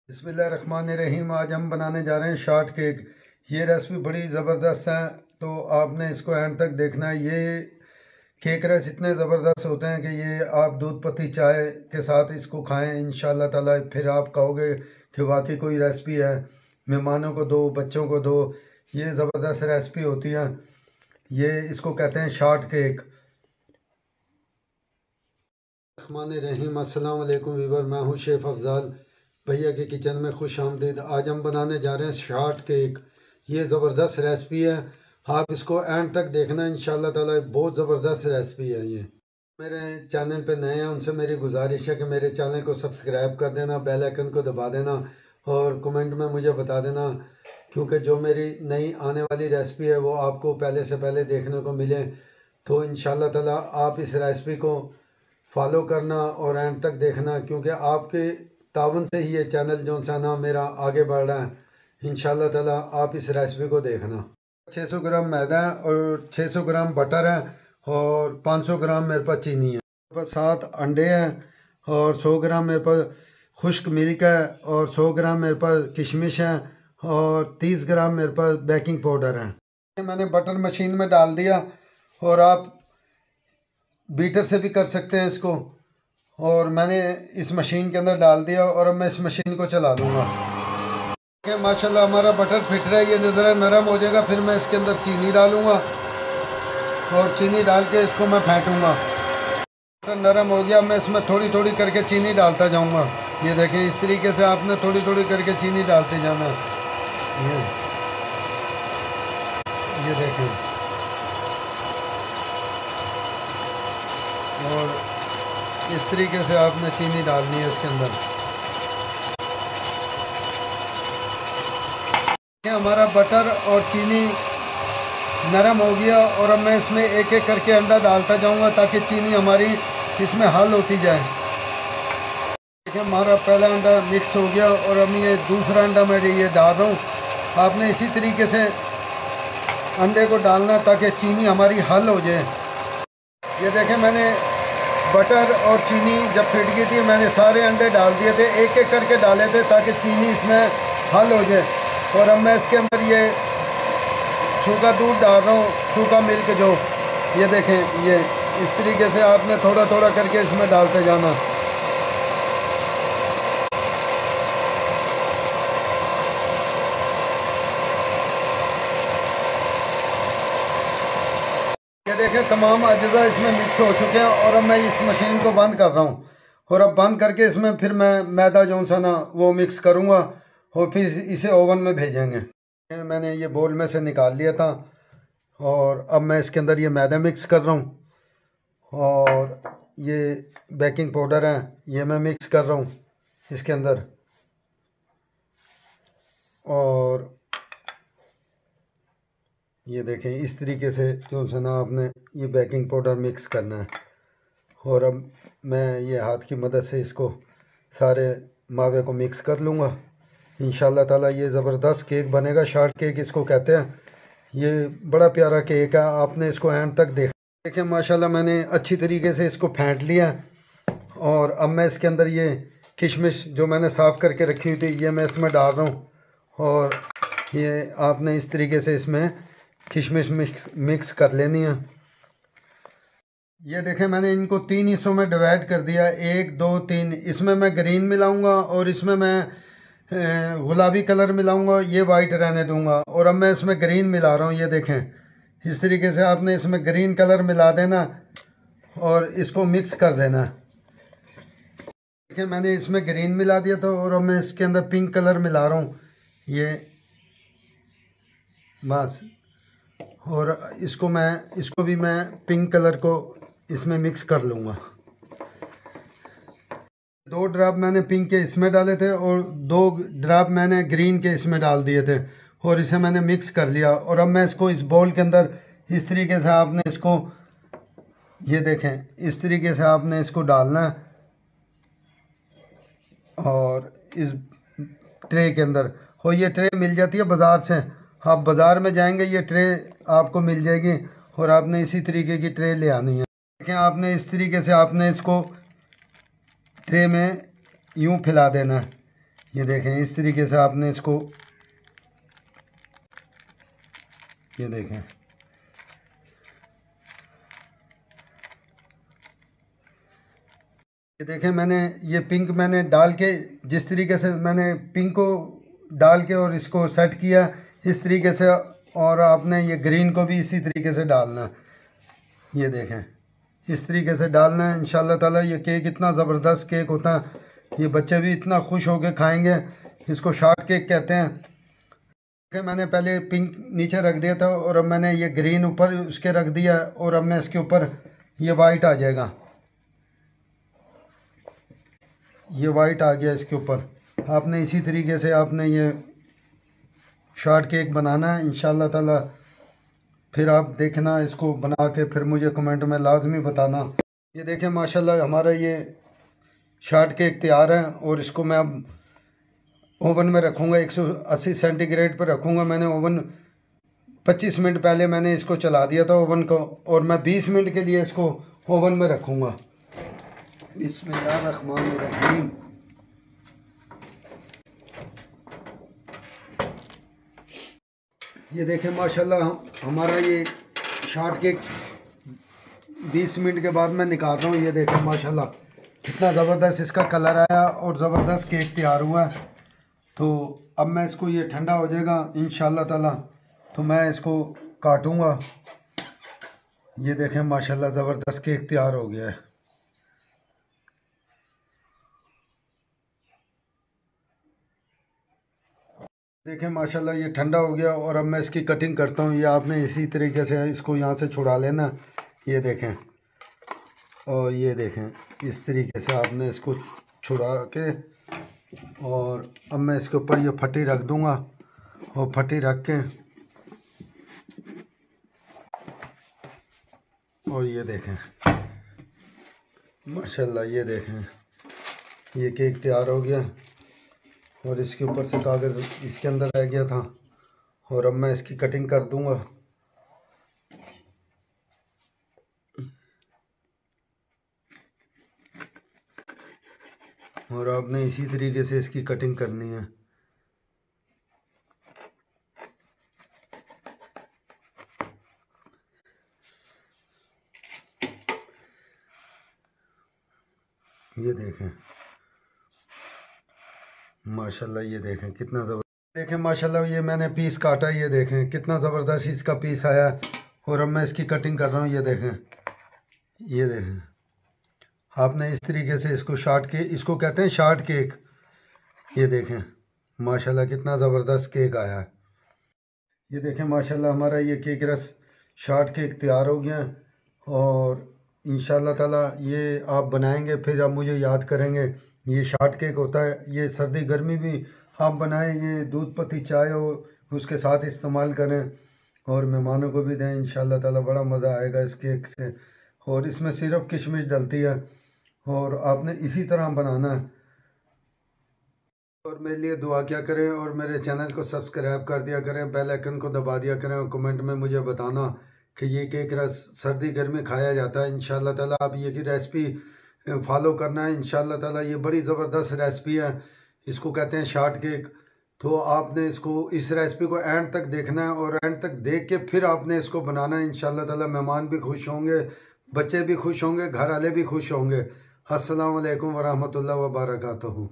बिस्मिल्लाहिर्रहमानिर्रहीम। आज हम बनाने जा रहे हैं शॉर्ट केक। ये रेसिपी बड़ी ज़बरदस्त है, तो आपने इसको एंड तक देखना है। ये केक रेस इतने ज़बरदस्त होते हैं कि ये आप दूध पत्ती चाय के साथ इसको खाएं इंशाल्लाह ताला। फिर आप कहोगे कि वाकई कोई रेसिपी है, मेहमानों को दो, बच्चों को दो। ये ज़बरदस्त रेसिपी होती है। ये इसको कहते हैं शॉर्ट केक। रहमान अस्सलाम वालेकुम वीवर, मैं हूँ शेफ़ अफजाल। भैया के किचन में खुश आमदीद। आज हम बनाने जा रहे हैं शॉर्ट केक। ये ज़बरदस्त रेसिपी है, आप इसको एंड तक देखना इंशाल्लाह ताला। बहुत ज़बरदस्त रेसिपी है ये। मेरे चैनल पे नए हैं उनसे मेरी गुजारिश है कि मेरे चैनल को सब्सक्राइब कर देना, बेल आइकन को दबा देना और कमेंट में मुझे बता देना, क्योंकि जो मेरी नई आने वाली रेसिपी है वो आपको पहले से पहले देखने को मिले। तो इंशाल्लाह ताला आप इस रेसिपी को फॉलो करना और एंड तक देखना, क्योंकि आपके तावन से ही ये चैनल जो सा ना मेरा आगे बढ़ रहा है। इंशाल्लाह ताला आप इस रेसिपी को देखना। 600 ग्राम मैदा है और 600 ग्राम बटर है और 500 ग्राम मेरे पास चीनी है। मेरे पास 7 अंडे हैं और 100 ग्राम मेरे पास खुश्क मिल्क है और 100 ग्राम मेरे पास किशमिश है और 30 ग्राम मेरे पास बेकिंग पाउडर है। मैंने बटर मशीन में डाल दिया और आप बीटर से भी कर सकते हैं इसको। और मैंने इस मशीन के अंदर डाल दिया और अब मैं इस मशीन को चला दूँगा। माशाल्लाह हमारा बटर फिट रहा है, ये ज़रा नरम हो जाएगा। फिर मैं इसके अंदर चीनी डालूँगा और चीनी डाल के इसको मैं फेंटूँगा। बटर नरम हो गया, मैं इसमें थोड़ी थोड़ी करके चीनी डालता जाऊँगा। ये देखें, इस तरीके से आपने थोड़ी थोड़ी करके चीनी डालते जाना। ये देखें, और इस तरीके से आपने चीनी डालनी है इसके अंदर। हमारा बटर और चीनी नरम हो गया और अब मैं इसमें एक एक करके अंडा डालता जाऊंगा ताकि चीनी हमारी इसमें हल होती जाए। देखिए, हमारा पहला अंडा मिक्स हो गया और अब ये दूसरा अंडा मैं ये डाल रहा हूँ। आपने इसी तरीके से अंडे को डालना ताकि चीनी हमारी हल हो जाए। ये देखें, मैंने बटर और चीनी जब फिट गई थी मैंने सारे अंडे डाल दिए थे, एक एक करके डाले थे ताकि चीनी इसमें हल हो जाए। और अब मैं इसके अंदर ये सूखा दूध डाल रहा हूँ, सूखा मिल्क जो। ये देखें, ये इस तरीके से आपने थोड़ा थोड़ा करके इसमें डालते जाना। ये देखें, तमाम अज्जा इसमें मिक्स हो चुके हैं और अब मैं इस मशीन को बंद कर रहा हूँ। और अब बंद करके इसमें फिर मैं मैदा जो सा ना वो मिक्स करूँगा और फिर इसे ओवन में भेजेंगे। मैंने ये बोल में से निकाल लिया था और अब मैं इसके अंदर ये मैदा मिक्स कर रहा हूँ और ये बेकिंग पाउडर है ये मैं मिक्स कर रहा हूँ इसके अंदर। और ये देखें, इस तरीके से जो है ना आपने ये बेकिंग पाउडर मिक्स करना है। और अब मैं ये हाथ की मदद से इसको सारे मावे को मिक्स कर लूँगा। इंशाल्लाह ताला ये ज़बरदस्त केक बनेगा। शॉर्ट केक इसको कहते हैं। ये बड़ा प्यारा केक है, आपने इसको एंड तक देखा। देखिए माशाल्लाह मैंने अच्छी तरीके से इसको फेंट लिया और अब मैं इसके अंदर ये किशमिश जो मैंने साफ़ करके रखी हुई थी ये मैं इसमें डाल रहा हूँ। और ये आपने इस तरीके से इसमें किशमिश मिक्स कर लेनी है। ये देखें, मैंने इनको 3 हिस्सों में डिवाइड कर दिया, 1 2 3। इसमें मैं ग्रीन मिलाऊंगा और इसमें मैं गुलाबी कलर मिलाऊंगा, ये वाइट रहने दूंगा। और अब मैं इसमें ग्रीन मिला रहा हूँ। ये देखें, इस तरीके से आपने इसमें ग्रीन कलर मिला देना और इसको मिक्स कर देना। देखिए, मैंने इसमें ग्रीन मिला दिया था और अब मैं इसके अंदर पिंक कलर मिला रहा हूँ, ये बस। और इसको भी मैं पिंक कलर को इसमें मिक्स कर लूँगा। 2 ड्रॉप मैंने पिंक के इसमें डाले थे और 2 ड्रॉप मैंने ग्रीन के इसमें डाल दिए थे और इसे मैंने मिक्स कर लिया। और अब मैं इसको इस बाउल के अंदर इस तरीके से आपने इसको, ये देखें, इस तरीके से आपने इसको डालना है और इस ट्रे के अंदर। और ये ट्रे मिल जाती है बाज़ार से, आप बाज़ार में जाएंगे ये ट्रे आपको मिल जाएगी और आपने इसी तरीके की ट्रे ले आनी है। देखें, आपने इस तरीके से आपने इसको ट्रे में यूं फैला देना है। ये देखें इस तरीके से आपने इसको, ये देखें, ये देखें मैंने ये पिंक मैंने डाल के, जिस तरीके से मैंने पिंक को डाल के और इसको सेट किया इस तरीके से, और आपने ये ग्रीन को भी इसी तरीके से डालना है। ये देखें इस तरीके से डालना है। इंशाल्लाह ताला ये केक इतना ज़बरदस्त केक होता है, ये बच्चे भी इतना खुश होकर खाएंगे। इसको शॉर्ट केक कहते हैं। कि मैंने पहले पिंक नीचे रख दिया था और अब मैंने ये ग्रीन ऊपर उसके रख दिया, और अब मैं इसके ऊपर ये वाइट आ जाएगा, ये वाइट आ गया इसके ऊपर। आपने इसी तरीके से आपने ये शॉर्ट केक बनाना है इंशाल्लाह ताला। फिर आप देखना इसको बना के, फिर मुझे कमेंट में लाजमी बताना। ये देखें माशाल्लाह हमारा ये शॉर्ट केक तैयार है, और इसको मैं अब ओवन में रखूँगा, 180 सेंटीग्रेड पर रखूँगा। मैंने ओवन 25 मिनट पहले मैंने इसको चला दिया था ओवन को, और मैं 20 मिनट के लिए इसको ओवन में रखूँगा। बिस्मिल्लाहिर्रहमानिर्रहीम। ये देखें माशाल्लाह हमारा ये शॉर्ट केक 20 मिनट के बाद मैं निकाल रहा हूँ। ये देखें माशाल्लाह कितना ज़बरदस्त इसका कलर आया और ज़बरदस्त केक तैयार हुआ है। तो अब मैं इसको, ये ठंडा हो जाएगा इंशाल्लाह ताला, तो मैं इसको काटूँगा। ये देखें माशाल्लाह ज़बरदस्त केक तैयार हो गया है। देखें माशाल्लाह ये ठंडा हो गया, और अब मैं इसकी कटिंग करता हूँ। ये आपने इसी तरीके से इसको यहाँ से छुड़ा लेना। ये देखें, और ये देखें इस तरीके से आपने इसको छुड़ा के, और अब मैं इसके ऊपर ये फटी रख दूँगा, और फटी रख के, और ये देखें माशाल्लाह ये देखें ये केक तैयार हो गया, और इसके ऊपर से कागज़ इसके अंदर रह गया था, और अब मैं इसकी कटिंग कर दूंगा। और आपने इसी तरीके से इसकी कटिंग करनी है। ये देखें माशाल्लाह, ये देखें कितना ज़बरदस्त, देखें माशाल्लाह ये मैंने पीस काटा, ये देखें कितना ज़बरदस्त इसका पीस आया। और अब मैं इसकी कटिंग कर रहा हूँ। ये देखें, ये देखें आपने इस तरीके से इसको इसको कहते हैं शॉर्ट केक। ये देखें माशाल्लाह कितना ज़बरदस्त केक आया है। ये देखें माशाल्लाह हमारा ये केक रस शॉर्ट केक तैयार हो गया, और इंशाल्लाह ताला ये आप बनाएंगे फिर आप मुझे याद करेंगे। ये शॉर्ट केक होता है, ये सर्दी गर्मी भी आप बनाएं, ये दूध पत्ती चाय हो उसके साथ इस्तेमाल करें, और मेहमानों को भी दें। इंशाल्लाह ताला बड़ा मज़ा आएगा इस केक से। और इसमें सिर्फ किशमिश डलती है, और आपने इसी तरह बनाना है। और मेरे लिए दुआ क्या करें, और मेरे चैनल को सब्सक्राइब कर दिया करें, बेल आइकन को दबा दिया करें, और कमेंट में मुझे बताना कि ये केक सर्दी गर्मी खाया जाता है। इंशाल्लाह ताला आप ये की रेसिपी फॉलो करना है। इंशाल्लाह ताला ये बड़ी ज़बरदस्त रेसिपी है, इसको कहते हैं शॉर्ट केक। तो आपने इस रेसिपी को एंड तक देखना है, और एंड तक देख के फिर आपने इसको बनाना है। इंशाल्लाह ताला मेहमान भी खुश होंगे, बच्चे भी खुश होंगे, घर वाले भी खुश होंगे। अस्सलाम वालेकुम वरहमतुल्लाहि व बरकातहू।